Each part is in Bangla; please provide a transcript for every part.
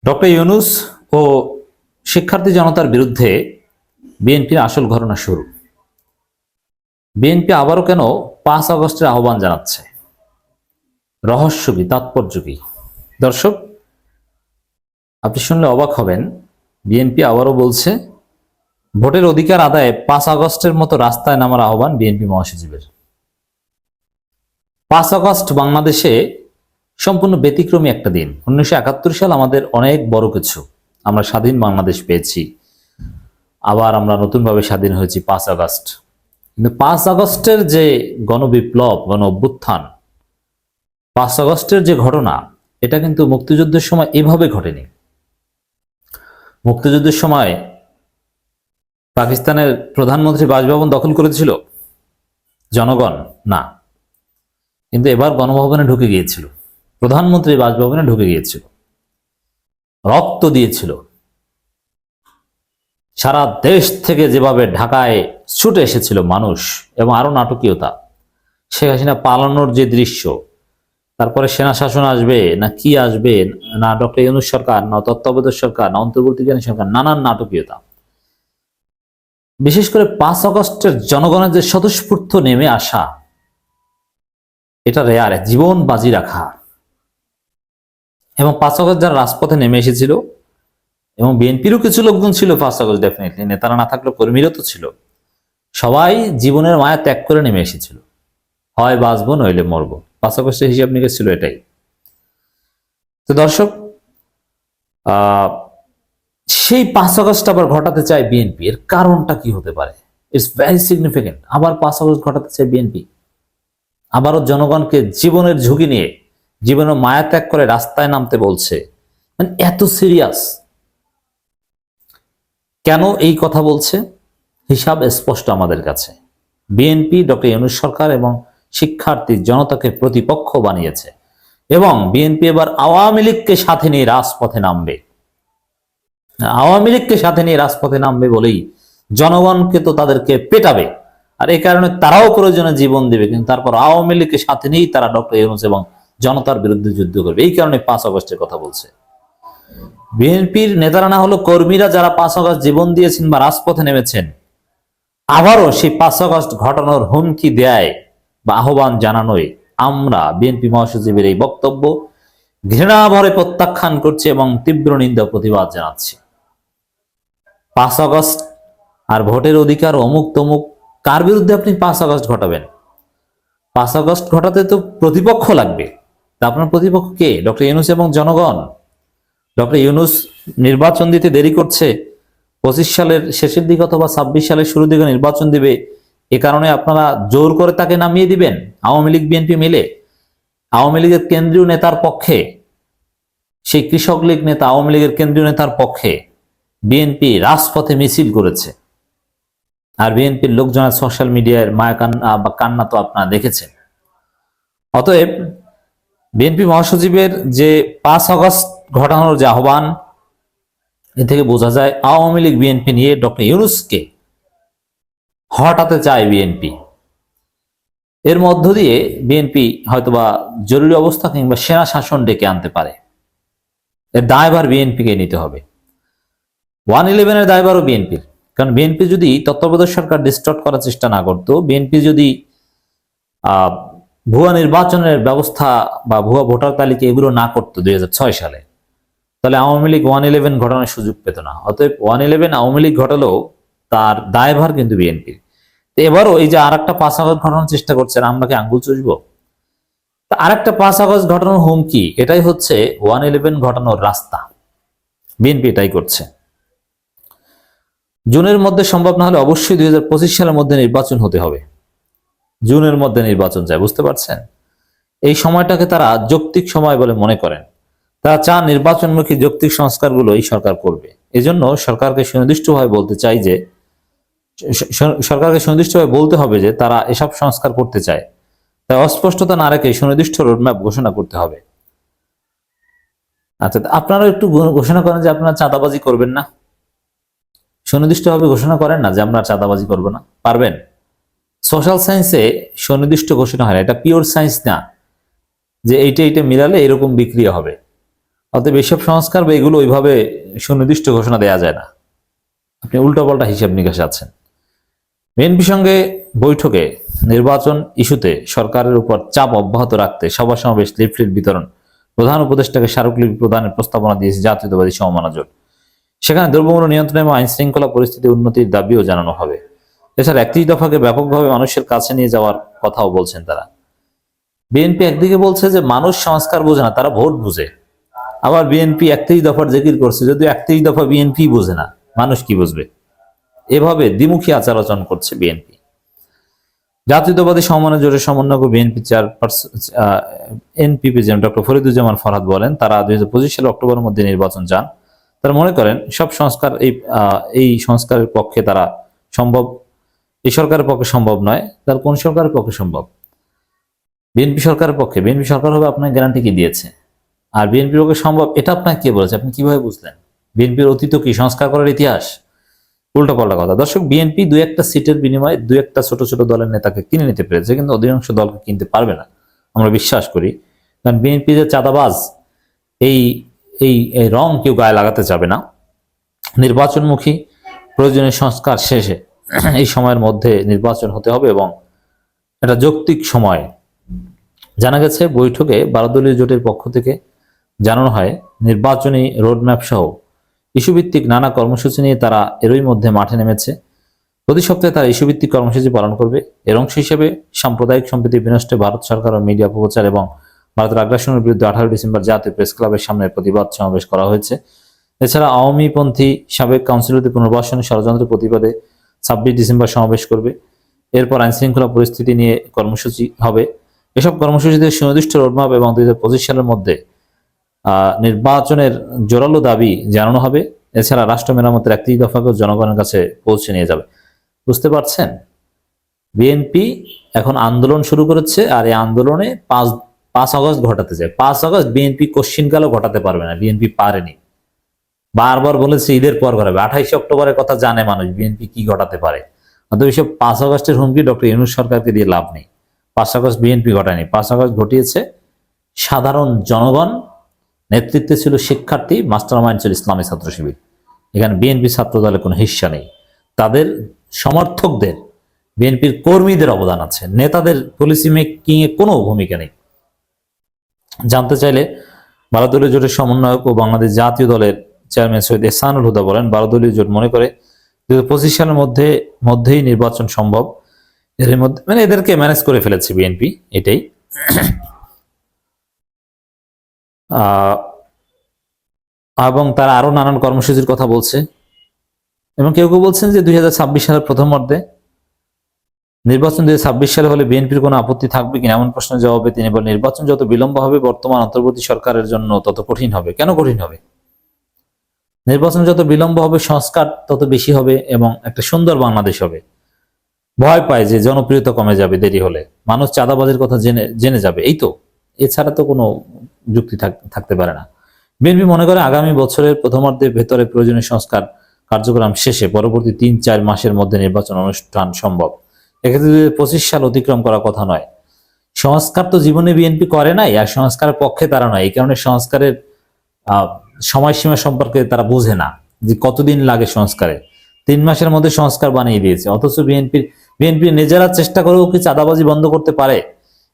ডক্টর ইউনূস ও শিক্ষার্থী জনতার বিরুদ্ধে বিএনপির আসল ঘটনা শুরু। বিএনপি আবারও কেন ৫ আগস্টের আহ্বান জানাচ্ছে? রহস্য কি, তাৎপর্য কি? দর্শক, আপনি শুনলে অবাক হবেন। বিএনপি আবারও বলছে ভোটের অধিকার আদায়ে ৫ আগস্টের মতো রাস্তায় নামার আহ্বান বিএনপি মহাসচিবের। ৫ আগস্ট বাংলাদেশে সম্পূর্ণ ব্যতিক্রমী একটা দিন। ১৯৭১ সাল আমাদের অনেক বড় কিছু, আমরা স্বাধীন বাংলাদেশ পেয়েছি, আবার আমরা নতুনভাবে স্বাধীন হয়েছি ৫ আগস্ট। কিন্তু ৫ আগস্টের যে গণবিপ্লব, গণ অভ্যুত্থান, ৫ আগস্টের যে ঘটনা, এটা কিন্তু মুক্তিযুদ্ধের সময় এভাবে ঘটেনি। মুক্তিযুদ্ধের সময় পাকিস্তানের প্রধানমন্ত্রী বাসভবন দখল করেছিল জনগণ? না, কিন্তু এবার গণভবনে ঢুকে গিয়েছিল, প্রধানমন্ত্রী বাসভবনে ঢুকে গিয়েছিল, রক্ত দিয়েছিল। সারা দেশ থেকে যেভাবে ঢাকায় ছুটে এসেছিল মানুষ, এবং আরো নাটকীয়তা, শেখ হাসিনা পালানোর যে দৃশ্য, তারপরে সেনা শাসন আসবে না কি আসবে, না ডক্টর ইউনূস সরকার, না তত্ত্বাবধায়ক সরকার, না অন্তর্বর্তীকালীন সরকার, নানান নাটকীয়তা। বিশেষ করে ৫ আগস্টের জনগণের যে স্বতঃস্ফূর্ত নেমে আসা, এটা রেয়ার, জীবন বাজি রাখা। এবং ৫ আগস্ট যারা রাজপথে নেমে এসেছিল, এবং বিএনপিরও কিছু লোকজন ছিল ৫ আগস্ট, ডেফিনেটলি নেতারা না থাকলেও কর্মীরা তো ছিল, সবাই জীবনের মায়া ত্যাগ করে নেমে এসেছিল। হয় বাঁচবো নইলে মরবো, ৫ আগস্টের হিসাব নিকেশ ছিল এটাই। তো দর্শক, সেই ৫ আগস্ট আবার ঘটাতে চায় বিএনপি। এর কারণটা কি হতে পারে? It's very significant. আবার ৫ আগস্ট ঘটাতে চায় বিএনপি, আবারও জনগণকে জীবনের ঝুঁকি নিয়ে, জীবনের মায়া ত্যাগ করে রাস্তায় নামতে বলছে। মানে এত সিরিয়াস কেন এই কথা বলছে? হিসাব স্পষ্ট আমাদের কাছে। বিএনপি ডক্টর ইউনূস সরকার এবং শিক্ষার্থী জনতাকে প্রতিপক্ষ বানিয়েছে, এবং বিএনপি এবার আওয়ামী লীগকে সাথে নিয়ে রাজপথে নামবে। আওয়ামী লীগকে সাথে নিয়ে রাজপথে নামবে বলেই জনগণকে তো তাদেরকে পেটাবে, আর এই কারণে তারাও প্রয়োজনে জীবন দেবে, কিন্তু তারপর আওয়ামী লীগকে সাথে নিয়েই তারা ডক্টর ইউনূস এবং জনতার বিরুদ্ধে যুদ্ধ করবে। এই কারণে ৫ আগস্টের কথা বলছে। বিএনপির নেতারা না হলো কর্মীরা, যারা ৫ আগস্ট জীবন দিয়েছেন বা রাজপথে নেমেছেন, আবারও সেই ৫ আগস্ট ঘটানোর হুমকি দেয় বা আহ্বান জানানোয় আমরা বিএনপি মহাসচিবের এই বক্তব্য ঘৃণা ভরে প্রত্যাখ্যান করছি এবং তীব্র নিন্দা প্রতিবাদ জানাচ্ছি। ৫ আগস্ট আর ভোটের অধিকার অমুক তমুক, কার বিরুদ্ধে আপনি ৫ আগস্ট ঘটাবেন? ৫ আগস্ট ঘটাতে তো প্রতিপক্ষ লাগবে। তা আপনার প্রতিপক্ষ কে? ডক্টর ইউনূস এবং জনগণ। ডক্টর ইউনূস নির্বাচন দিতে দেরি করছে, ২৫ সালের শেষের দিকে অথবা ২৬ সালের শুরুর দিকে নির্বাচন দিবে, এ কারণে আপনারা জোর করে তাকে নামিয়ে দিবেন আওয়ামী লীগ বিএনপি মিলে। আওয়ামী লীগের কেন্দ্রীয় নেতার পক্ষে, সেই কৃষক লীগ নেতা আওয়ামী লীগের কেন্দ্রীয় নেতার পক্ষে বিএনপি রাজপথে মিছিল করেছে, আর বিএনপির লোকজনের সোশ্যাল মিডিয়ার মায়া কান্না বা কান্না তো আপনারা দেখেছেন। অতএব বিএনপি মহাসচিবের যে ৫ আগস্ট ঘটানোর যে আহ্বান, এ থেকে বোঝা যায় আওয়ামী লীগ বিএনপি নিয়ে ডক্টর ইউনূসকে হটাতে চায় বিএনপি। এর মধ্য দিয়ে বিএনপি হয়তোবা জরুরি অবস্থা কিংবা সেনা শাসন ডেকে আনতে পারে। এর দায়ভার বিএনপিকে নিতে হবে। 111-এর দায়ভারও বিএনপির, কারণ বিএনপি যদি তত্ত্বাবধায়ক সরকার ডিস্টর্ট করার চেষ্টা না করতো, বিএনপি যদি ভুয়া নির্বাচনের ব্যবস্থা বা ভুয়া ভোটার তালিকা এগুলো না করতো ২০০৬ সালে, তাহলে আওয়ামী লীগ 111 ঘটানোর সুযোগ পেত না। অতএব 111 আওয়ামী লীগ ঘটালেও তার দায়ভার কিন্তু বিএনপির। এবারও এই যে আর একটা ৫ আগস্ট ঘটানোর চেষ্টা করছেন, আমরা কি আঙ্গুল চুষবো? আর একটা ৫ আগস্ট ঘটানোর হুমকি, এটাই হচ্ছে 111 ঘটানোর রাস্তা। বিএনপি এটাই করছে। জুনের মধ্যে সম্ভব না হলে অবশ্যই ২০২৫ সালের মধ্যে নির্বাচন হতে হবে। জুনের মধ্যে নির্বাচন চায়, বুঝতে পারছেন? এই সময়টাকে তারা যৌক্তিক সময় বলে মনে করেন। তারা চান নির্বাচনমুখী যৌক্তিক সংস্কারগুলো এই সরকার করবে। এজন্য সরকারকে সুনির্দিষ্টভাবে বলতে চাই যে, সরকারকে সুনির্দিষ্টভাবে বলতে হবে যে তারা এসব সংস্কার করতে চায়। তাই অস্পষ্টতা না রেখে সুনির্দিষ্ট রোডম্যাপ ঘোষণা করতে হবে। আচ্ছা, আপনারা একটু ঘোষণা করেন যে আপনারা চাঁদাবাজি করবেন না। সুনির্দিষ্টভাবে ঘোষণা করেন না যে আমরা চাঁদাবাজি করব না। পারবেন? সোশ্যাল সায়েন্সে সুনির্দিষ্ট ঘোষণা হয় না, এটা পিওর সায়েন্স না যে এইটা মিলালে এরকম বিক্রিয়া হবে। অতএব এইসব সংস্কার বা এগুলো ওইভাবে সুনির্দিষ্ট ঘোষণা দেওয়া যায় না, আপনি উল্টাপাল্টা হিসাব নিকাশে আছেন। বিএনপি সঙ্গে বৈঠকে নির্বাচন ইস্যুতে সরকারের উপর চাপ অব্যাহত রাখতে সভা সমাবেশ, লিফলেট বিতরণ, প্রধান উপদেষ্টাকে স্মারকলিপি প্রদানের প্রস্তাবনা দিয়েছে জাতীয়তাবাদী সমমনা জোট। সেখানে দ্রব্যমূল্য নিয়ন্ত্রণ এবং আইন শৃঙ্খলা পরিস্থিতি উন্নতির দাবিও জানানো হবে। এছাড়া 31 দফাকে ব্যাপকভাবে মানুষের কাছে নিয়ে যাওয়ার কথাও বলছেন তারা। বিএনপি একদিকে বলছে যে মানুষ সংস্কার বোঝে না, তারা ভোট বুঝে। আবার বিএনপি 31 দফার জিকির করছে, যদিও 31 দফা বিএনপি বোঝে না, মানুষ কি বুঝবে? এভাবে দ্বিমুখী আচার আচরণ করছে বিএনপি। জাতীয়তাবাদী সমমনা জোটের সমন্বয়ক BNP chairperson NPP doctor Fariduzzaman Farhad বলেন, তারা 2025 সালের অক্টোবরের মধ্যে নির্বাচন চান। তারা মনে করেন সব সংস্কার এই সংস্কারের পক্ষে তারা সম্ভব, এই সরকারের পক্ষে সম্ভব নয়। তার কোন সরকারের পক্ষে সম্ভব? বিএনপি সরকারের পক্ষে। বিএনপি সরকার হবে আপনার গ্যারান্টি কি দিয়েছে? আর বিএনপির পক্ষে সম্ভব এটা আপনাকে কে বলেছে? আপনি কিভাবে বুঝলেন? বিএনপির অতীত কি সংস্কার করার ইতিহাস? উল্টাপাল্টা কথা। দর্শক, বিএনপি 2-1টা সিটের বিনিময়ে 2-1টা ছোট ছোট দলের নেতাকে কিনে নিতে পেরেছে, কিন্তু অধিকাংশ দলকে কিনতে পারবে না, আমরা বিশ্বাস করি। কারণ বিএনপি যে চাঁদাবাজ, এই এই রং কেউ গায়ে লাগাতে যাবে না। নির্বাচনমুখী প্রয়োজনীয় সংস্কার শেষে এই সময়ের মধ্যে নির্বাচন হতে হবে এবং এটা যৌক্তিক সময়। জানা গেছে বৈঠকে 12 দলীয় জোটের পক্ষ থেকে জানানো হয় নির্বাচনী রোডম্যাপ সহ ইস্যুভিত্তিক নানা কর্মসূচি নিয়ে তারা এরই মধ্যে মাঠে নেমেছে। প্রতি সপ্তাহে তারা ইস্যুভিত্তিক কর্মসূচি পালন করবে। এর অংশ হিসেবে সাম্প্রদায়িক সম্প্রীতি বিনষ্টে ভারত সরকার ও মিডিয়া অপপ্রচার এবং ভারতের আগ্রাসনের বিরুদ্ধে 18 ডিসেম্বর জাতীয় প্রেস ক্লাবের সামনে প্রতিবাদ সমাবেশ করা হয়েছে। এছাড়া আওয়ামীপন্থী সাবেক কাউন্সিলরদের পুনর্বাসনের ষড়যন্ত্রের প্রতিবাদে 26 ডিসেম্বর সমাবেশ করবে। এরপর আইনশৃঙ্খলা পরিস্থিতি নিয়ে কর্মসূচি হবে। এসব কর্মসূচিতে সুনির্দিষ্ট রোডম্যাপ এবং 2025 সালের মধ্যে নির্বাচনের জোরালো দাবি জানানো হবে। এছাড়া রাষ্ট্র মেরামতের 31 দফাকেও জনগণের কাছে পৌঁছে নিয়ে যাবে। বুঝতে পারছেন? বিএনপি এখন আন্দোলন শুরু করেছে, আর এই আন্দোলনে 5 আগস্ট ঘটাতে চায়। 5 আগস্ট বিএনপি কোশ্চিনকালও ঘটাতে পারবে না, বিএনপি পারেনি। বারবার বলেছে ঈদের পর ঘটাবে। 28 অক্টোবরের কথা জানে মানুষ বিএনপি কি ঘটাতে পারে। অতএব এসব 5 আগস্টের হুমকি ডক্টর ইউনূস সরকারকে দিয়ে লাভ নেই। 5 আগস্ট বিএনপি ঘটায়নি, 5 আগস্ট ঘটিয়েছে সাধারণ জনগণ। নেতৃত্বে ছিল শিক্ষার্থী, মাস্টারমাইন্ড ছিল ইসলামী ছাত্র শিবির। এখানে বিএনপি ছাত্র দলের কোনো হিস্সা নেই। তাদের সমর্থকদের, বিএনপির কর্মীদের অবদান আছে, নেতাদের পলিসি মেকিং এ কোনো ভূমিকা নেই। জানতে চাইলে 12 দলীয় জোটের সমন্বয়ক ও বাংলাদেশ জাতীয় দলের চেয়ারম্যান সৈয়দ এহসানুল হুদা বলেন, 12 দলীয় জোট মনে করে 2025 সালের মধ্যেই নির্বাচন সম্ভব। এর মধ্যে মানে এদেরকে ম্যানেজ করে ফেলেছে বিএনপি, এটাই। এবং তারা আরো নানান কর্মসূচির কথা বলছে এবং কেউ কেউ বলছেন যে 2026 সালের প্রথমার্ধে নির্বাচন 2026 সালে হলে বিএনপির কোনো আপত্তি থাকবে কিনা এমন প্রশ্নের জবাবে তিনি বলেন, নির্বাচন যত বিলম্ব হবে বর্তমান অন্তর্বর্তী সরকারের জন্য তত কঠিন হবে। কেন কঠিন হবে? নির্বাচন যত বিলম্ব হবে সংস্কার তত বেশি হবে এবং একটা সুন্দর বাংলাদেশ হবে। ভয় পায় যে জনপ্রিয়তা কমে যাবে দেরি হলে, মানুষ চাঁদাবাজের কথা জেনে যাবে, এই তো। এছাড়া তো কোনো যুক্তি থাকতে পারে না। বিএনপি মনে করে আগামী বছরের প্রথমার্ধের ভেতরে প্রয়োজনীয় সংস্কার কার্যক্রম শেষে পরবর্তী 3-4 মাসের মধ্যে নির্বাচন অনুষ্ঠান সম্ভব। এক্ষেত্রে 2025 সাল অতিক্রম করার কথা নয়। সংস্কার তো জীবনে বিএনপি করে নাই, আর সংস্কারের পক্ষে তারা নয়। এই কারণে সংস্কারের সময়সীমা সম্পর্কে তারা বোঝে না যে কতদিন লাগে সংস্কারে। 3 মাসের মধ্যে সংস্কার বানিয়ে দিয়েছে। অথচ বিএনপি নিজেরা চেষ্টা করেও কি চাঁদাবাজি বন্ধ করতে পারে?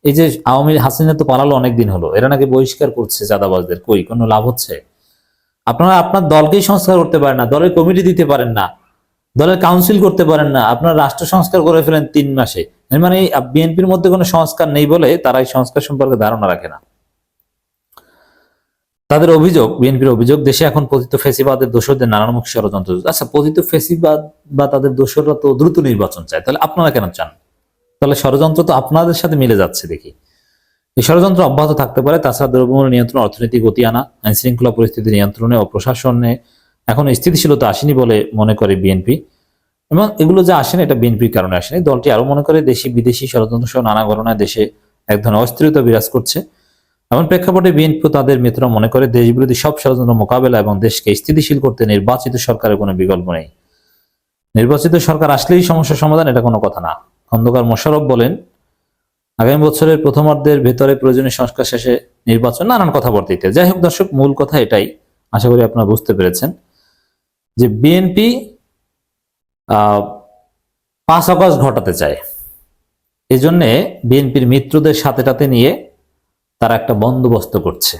এই যে আওয়ামী হাসিনা তো পালালো অনেকদিন হলো, এরা নাকি বহিষ্কার করছে চাঁদাবাজদের, কই কোনো লাভ হচ্ছে? আপনারা আপনার দলকেই সংস্কার করতে পারেন না, দলের কমিটি দিতে পারেন না, দলের কাউন্সিল করতে পারেন না, আপনার রাষ্ট্র সংস্কার করে ফেলেন 3 মাসে। মানে বিএনপির মধ্যে কোনো সংস্কার নেই বলে তারা এই সংস্কার সম্পর্কে ধারণা রাখে না। তাদের অভিযোগ, বিএনপির অভিযোগ, দেশে এখন পতিত ফ্যাসিবাদের দোষরদের নানানমুখী ষড়যন্ত্র। আচ্ছা, পতিত ফ্যাসিবাদ বা তাদের দোষররা তো দ্রুত নির্বাচন চায়, তাহলে আপনারা কেন চান? তাহলে ষড়যন্ত্র তো আপনাদের সাথে মিলে যাচ্ছে দেখি। এই ষড়যন্ত্র অব্যাহত থাকতে পারে। তাছাড়া দ্রব্যমূল্য নিয়ন্ত্রণ, অর্থনৈতিক গতি আনা, আইন শৃঙ্খলা পরিস্থিতি নিয়ন্ত্রণে ও প্রশাসনে এখন স্থিতিশীলতা আসেনি বলে মনে করে বিএনপি। এবং এগুলো যা আসেনি এটা বিএনপির কারণে আসেনি। দলটি আরো মনে করে দেশি বিদেশি ষড়যন্ত্র সহ নানা ঘটনায় দেশে এক ধরনের অস্থিরতা বিরাজ করছে। এমন প্রেক্ষাপটে বিএনপি তাদের মিত্র মনে করে দেশবিরোধী সব ষড়যন্ত্র মোকাবেলা এবং দেশকে স্থিতিশীল করতে নির্বাচিত সরকারের কোনো বিকল্প নেই। নির্বাচিত সরকার আসলেই সমস্যার সমাধান, এটা কোনো কথা না। খন্দকার মোশাররফ বলেন, আগামী বছরের প্রথমার্ধের ভেতরে প্রয়োজনীয় সংস্কার শেষে নির্বাচন, নানান কথাবার্তা ইত্যাদি। যাই হোক দর্শক, মূল কথা এটাই, আশা করি আপনারা বুঝতে পেরেছেন যে বিএনপি 5 আগস্ট ঘটাতে চায়। এই জন্যে বিএনপির মিত্রদের সাথে সাথে নিয়ে তারা একটা বন্দোবস্ত করছে।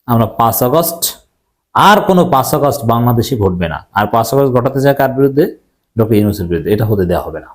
আমরা 5 আগস্ট, আর কোনো 5 আগস্ট বাংলাদেশে ঘটবে না। আর 5 আগস্ট ঘটাতে চায় কার বিরুদ্ধে? ডক্টর ইউনূসের বিরুদ্ধে। এটা হতে দেওয়া হবে না।